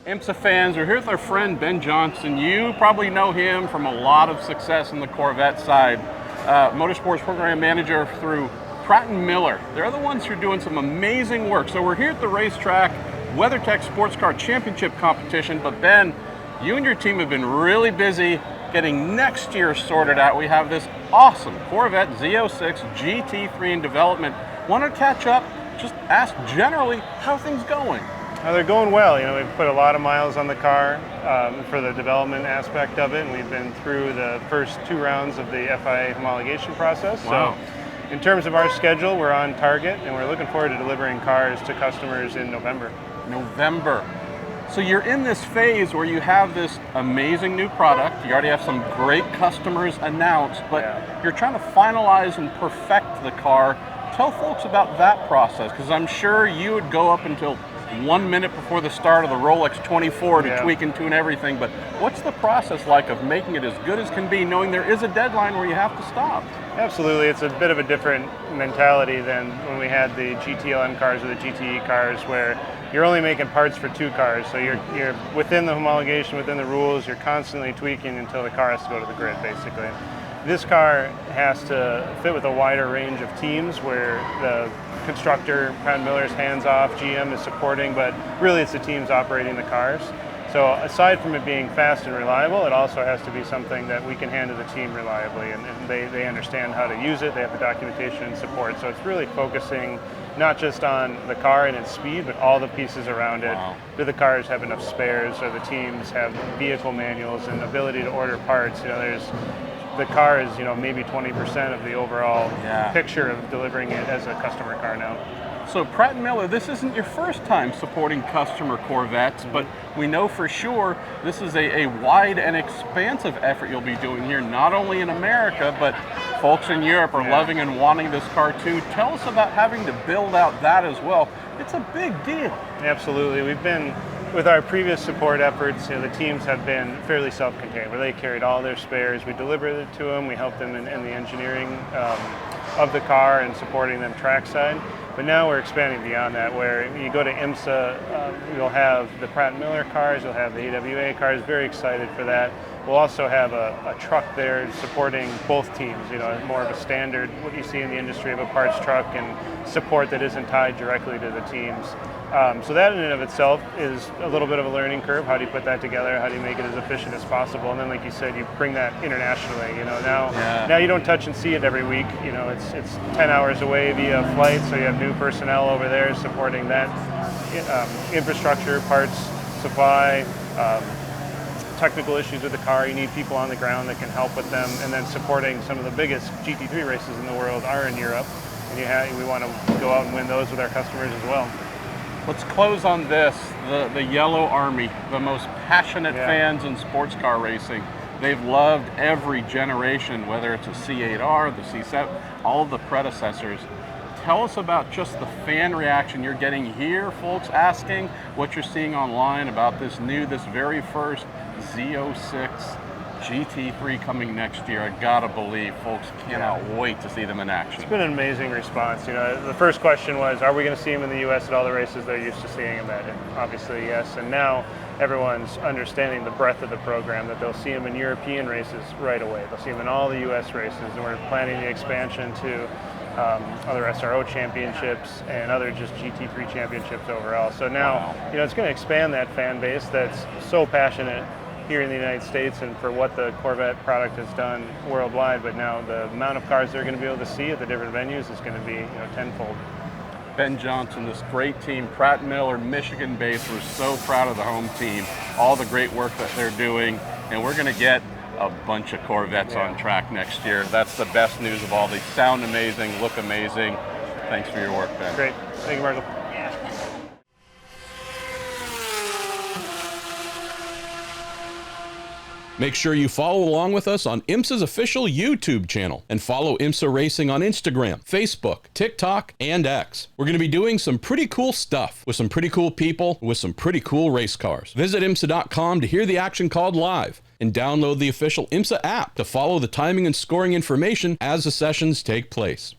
IMSA fans, we're here with our friend Ben Johnson. You probably know him from a lot of success in the Corvette side. Motorsports program manager through Pratt & Miller. They're the ones who are doing some amazing work. So we're here at the racetrack, WeatherTech SportsCar Championship competition. But Ben, you and your team have been really busy getting next year sorted out. We have this awesome Corvette Z06 GT3 in development. Want to catch up, just ask generally how things going. They're going well. You know, we've put a lot of miles on the car for the development aspect of it, and we've been through the first 2 rounds of the FIA homologation process. Wow. So in terms of our schedule, we're on target, and we're looking forward to delivering cars to customers in November. So you're in this phase where you have this amazing new product. You already have some great customers announced, but you're trying to finalize and perfect the car. Tell folks about that process, because I'm sure you would go up until 1 minute before the start of the Rolex 24 to tweak and tune everything. But what's the process like of making it as good as can be, knowing there is a deadline where you have to stop? Absolutely. It's a bit of a different mentality than when we had the GTLM cars or the GTE cars, where you're only making parts for 2 cars. So you're within the homologation, within the rules, you're constantly tweaking until the car has to go to the grid, basically. This car has to fit with a wider range of teams where the constructor, Pratt & Miller's hands off, GM is supporting, but really it's the teams operating the cars. So aside from it being fast and reliable, it also has to be something that we can hand to the team reliably, and they understand how to use it, they have the documentation and support. So it's really focusing not just on the car and its speed, but all the pieces around it. Do the cars have enough spares? Or the teams have vehicle manuals and ability to order parts? You know, the car is, maybe 20% of the overall picture of delivering it as a customer car now. So Pratt & Miller, this isn't your first time supporting customer Corvettes, but we know for sure this is a wide and expansive effort you'll be doing here, not only in America, but folks in Europe are loving and wanting this car too. Tell us about having to build out that as well. It's a big deal. Absolutely. We've been, with our previous support efforts, the teams have been fairly self-contained, where they carried all their spares. We delivered it to them. We helped them in the engineering of the car and supporting them trackside. But now we're expanding beyond that, where you go to IMSA, you'll have the Pratt & Miller cars, you'll have the AWA cars. Very excited for that. We'll also have a truck there supporting both teams, more of a standard, what you see in the industry of a parts truck, and support that isn't tied directly to the teams. So that in and of itself is a little bit of a learning curve. How do you put that together? How do you make it as efficient as possible? And then, like you said, you bring that internationally. Now you don't touch and see it every week. It's 10 hours away via flight, so you have new personnel over there supporting that infrastructure, parts, supply, technical issues with the car. You need people on the ground that can help with them, and then supporting some of the biggest GT3 races in the world are in Europe, and we want to go out and win those with our customers as well. Let's close on this, the Yellow Army, the most passionate fans in sports car racing. They've loved every generation, whether it's a C8R, the C7, all of the predecessors. Tell us about just the fan reaction you're getting here, folks asking what you're seeing online about this very first Z06 GT3 coming next year. I gotta believe folks cannot wait to see them in action. It's been an amazing response. The first question was, are we going to see them in the U.S. at all the races they're used to seeing them at? And obviously, yes. And now everyone's understanding the breadth of the program, that they'll see them in European races right away. They'll see them in all the U.S. races, and we're planning the expansion to other SRO championships and other just GT3 championships overall. So now, it's going to expand that fan base that's so passionate here in the United States and for what the Corvette product has done worldwide. But now the amount of cars they're going to be able to see at the different venues is going to be tenfold. Ben Johnson, this great team, Pratt & Miller, Michigan-based. We're so proud of the home team, all the great work that they're doing, and we're going to get a bunch of Corvettes on track next year. That's the best news of all. They sound amazing, look amazing. Thanks for your work, Ben. Great. Thank you, Marshall. Make sure you follow along with us on IMSA's official YouTube channel and follow IMSA Racing on Instagram, Facebook, TikTok, and X. We're going to be doing some pretty cool stuff with some pretty cool people with some pretty cool race cars. Visit IMSA.com to hear the action called live and download the official IMSA app to follow the timing and scoring information as the sessions take place.